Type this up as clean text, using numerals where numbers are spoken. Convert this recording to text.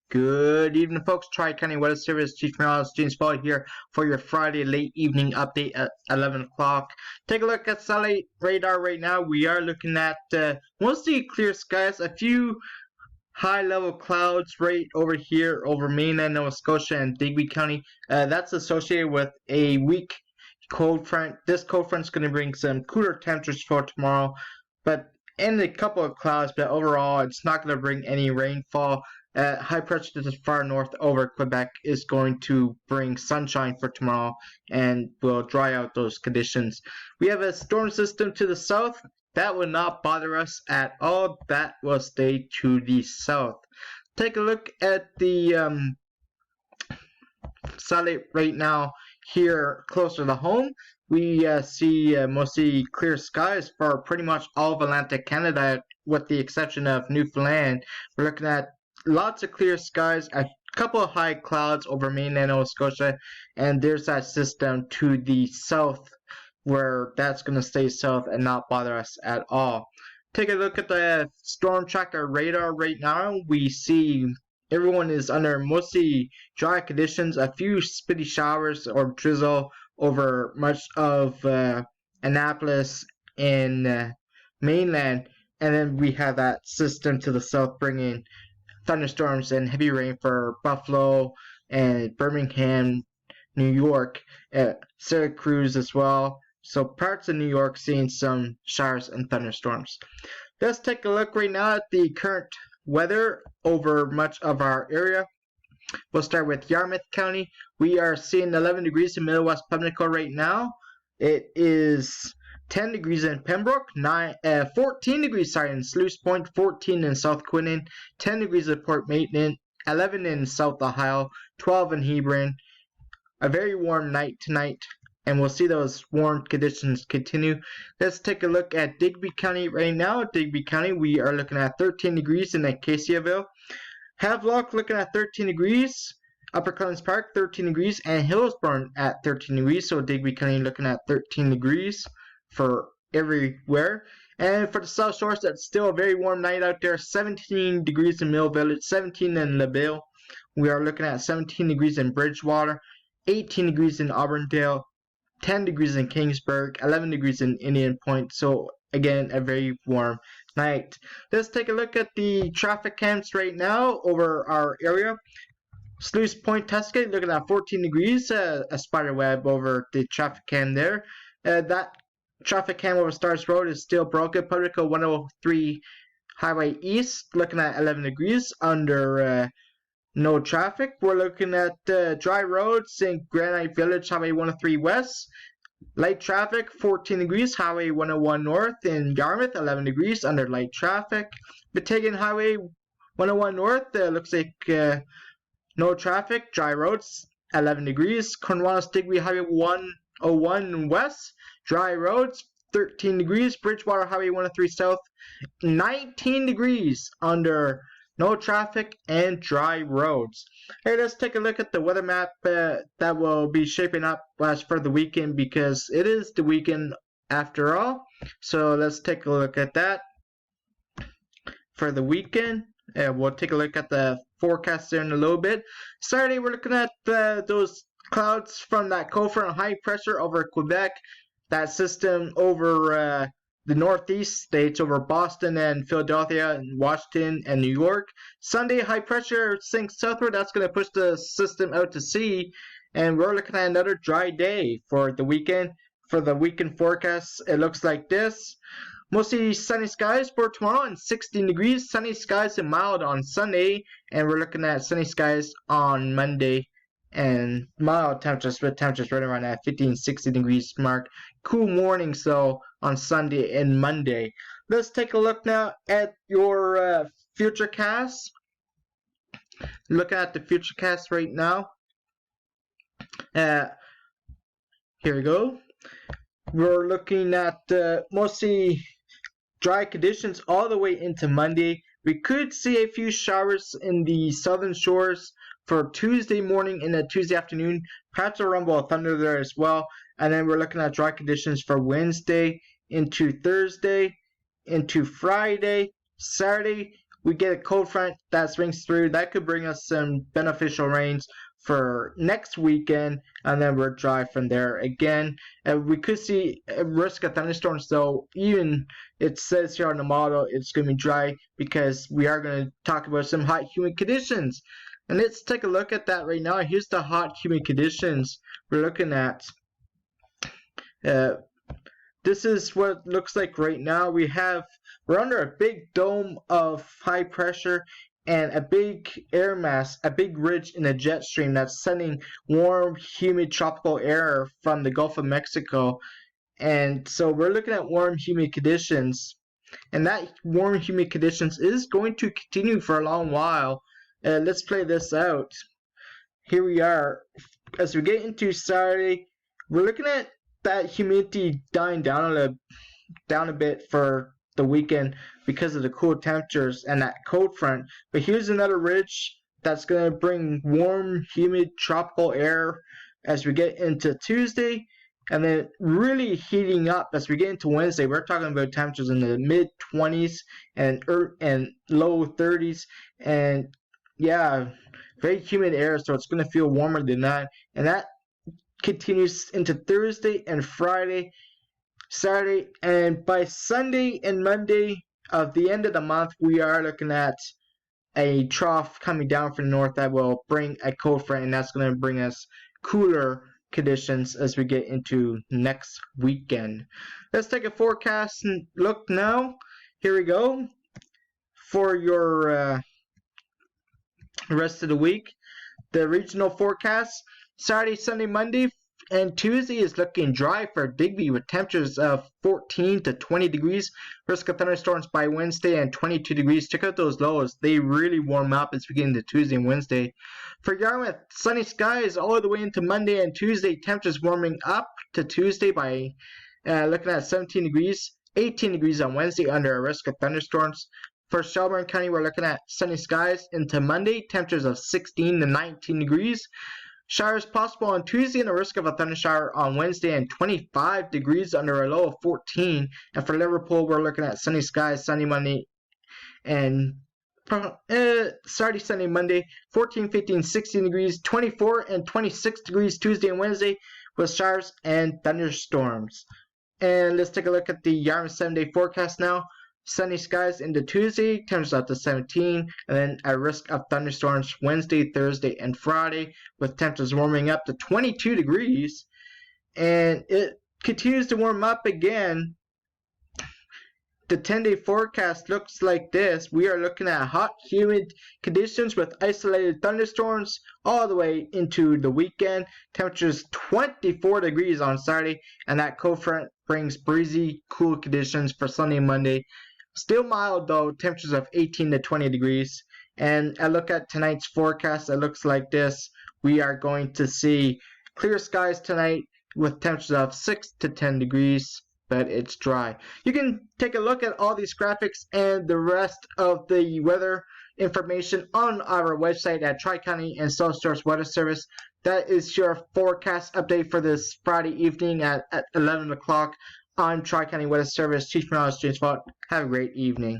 Good evening, folks. Tri-County Weather Service Chief Meteorologist James Ball here for your Friday late evening update at 11 o'clock. Take a look at satellite radar right now. We are looking at mostly clear skies, a few high-level clouds right over here over mainland Nova Scotia and Digby County. That's associated with a weak cold front. This cold front is going to bring some cooler temperatures for tomorrow, and a couple of clouds, but overall it's not going to bring any rainfall. High pressure to the far north over Quebec is going to bring sunshine for tomorrow and will dry out those conditions. We have a storm system to the south. That will not bother us at all. That will stay to the south. Take a look at the satellite right now here closer to home. We see mostly clear skies for pretty much all of Atlantic Canada with the exception of Newfoundland. We're looking at lots of clear skies, a couple of high clouds over mainland Nova Scotia, and there's that system to the south where that's going to stay south and not bother us at all. Take a look at the storm tracker radar right now. We see everyone is under mostly dry conditions, a few spitty showers or drizzle over much of Annapolis and mainland, and then we have that system to the south bringing thunderstorms and heavy rain for Buffalo and Birmingham, New York, Syracuse as well. So parts of New York seeing some showers and thunderstorms. Let's take a look right now at the current weather over much of our area. We'll start with Yarmouth County. We are seeing 11 degrees in Middle West Pimlico right now. It is 10 degrees in Pembroke, 14 degrees in Sluice Point, 14 in South Quinnan, 10 degrees in Port Maitland, 11 in South Ohio, 12 in Hebron. A very warm night tonight, and we'll see those warm conditions continue. Let's take a look at Digby County right now. Digby County, we are looking at 13 degrees in Acaciaville. Havelock looking at 13 degrees. Upper Clemens Park 13 degrees, and Hillsborough at 13 degrees. So Digby County looking at 13 degrees for everywhere. And for the South Shore, that's still a very warm night out there. 17 degrees in Mill Village, 17 in LaBelle. We are looking at 17 degrees in Bridgewater, 18 degrees in Auburndale, 10 degrees in Kingsburg, 11 degrees in Indian Point. So again, a very warm night. Let's take a look at the traffic cams right now over our area. Sluice Point, Tuscany, looking at 14 degrees, a spider web over the traffic cam there. That traffic cam over Stars Road is still broken. Pimlico 103 Highway East, looking at 11 degrees under no traffic. We're looking at dry roads in Granite Village, Highway 103 West. Light traffic, 14 degrees, Highway 101 North in Yarmouth, 11 degrees under light traffic. Batagan Highway 101 North, looks like no traffic, dry roads, 11 degrees. Cornwallis Digby Highway 101 West, dry roads, 13 degrees. Bridgewater Highway 103 South, 19 degrees under no traffic and dry roads. Hey, let's take a look at the weather map that will be shaping up as for the weekend, because it is the weekend after all. So let's take a look at that for the weekend. We'll take a look at the forecast there in a little bit. Saturday, we're looking at those clouds from that cold front high pressure over Quebec, that system over the northeast states, over Boston and Philadelphia and Washington and New York. Sunday, high pressure sinks southward. That's going to push the system out to sea, and we're looking at another dry day for the weekend. For the weekend forecast, it looks like this. Mostly sunny skies for tomorrow and 16 degrees. Sunny skies and mild on Sunday. And we're looking at sunny skies on Monday and mild temperatures, with temperatures right around that 15-16 degrees mark. Cool mornings though on Sunday and Monday. Let's take a look now at your futurecast. Looking at the futurecast right now. Here we go. We're looking at mostly dry conditions all the way into Monday. We could see a few showers in the southern shores for Tuesday morning and Tuesday afternoon. Perhaps a rumble of thunder there as well. And then we're looking at dry conditions for Wednesday into Thursday, into Friday, Saturday. we get a cold front that swings through. That could bring us some beneficial rains for next weekend, and then we're dry from there again. And we could see a risk of thunderstorms, though. Even it says here on the model it's going to be dry because we are going to talk about some hot, humid conditions. And let's take a look at that right now. Here's the hot, humid conditions we're looking at. This is what it looks like right now. We're under a big dome of high pressure and a big air mass, a big ridge in the jet stream that's sending warm, humid tropical air from the Gulf of Mexico. And so we're looking at warm, humid conditions. And that warm, humid conditions is going to continue for a long while. Let's play this out. Here we are. As we get into Saturday, we're looking at that humidity dying down a bit for the weekend because of the cool temperatures and that cold front. But here's another ridge that's going to bring warm, humid, tropical air as we get into Tuesday, and then really heating up as we get into Wednesday. We're talking about temperatures in the mid-20s and low 30s, and yeah, very humid air, so it's going to feel warmer than that. And that continues into Thursday and Friday, Saturday, and by Sunday and Monday of the end of the month, we are looking at a trough coming down from the north that will bring a cold front, and that's going to bring us cooler conditions as we get into next weekend. Let's take a forecast and look now. Here we go for your rest of the week. The regional forecast: Saturday, Sunday, Monday, and Tuesday is looking dry for Digby with temperatures of 14 to 20 degrees. Risk of thunderstorms by Wednesday and 22 degrees. Check out those lows. They really warm up as we get into Tuesday and Wednesday. For Yarmouth, sunny skies all the way into Monday and Tuesday. Temperatures warming up to Tuesday by looking at 17 degrees. 18 degrees on Wednesday under a risk of thunderstorms. For Shelburne County, we're looking at sunny skies into Monday. Temperatures of 16 to 19 degrees. Showers possible on Tuesday and a risk of a thundershower on Wednesday and 25 degrees under a low of 14. And for Liverpool, we're looking at sunny skies Sunday, Monday, and Saturday, Sunday, Monday, 14, 15, 16 degrees, 24 and 26 degrees Tuesday and Wednesday with showers and thunderstorms. And let's take a look at the Yarmouth 7-day forecast now. Sunny skies into Tuesday, temperatures up to 17, and then a risk of thunderstorms Wednesday, Thursday, and Friday, with temperatures warming up to 22 degrees. And it continues to warm up again. The 10-day forecast looks like this. We are looking at hot, humid conditions with isolated thunderstorms all the way into the weekend. Temperatures 24 degrees on Saturday, and that cold front brings breezy, cool conditions for Sunday and Monday. Still mild though, temperatures of 18 to 20 degrees. And I look at tonight's forecast, it looks like this. We are going to see clear skies tonight with temperatures of 6 to 10 degrees, but it's dry. You can take a look at all these graphics and the rest of the weather information on our website at Tri-County and South Shores Weather Service. That is your forecast update for this Friday evening at 11 o'clock. I'm Tri-County Weather Service Chief Meteorologist James Vaught. Have a great evening.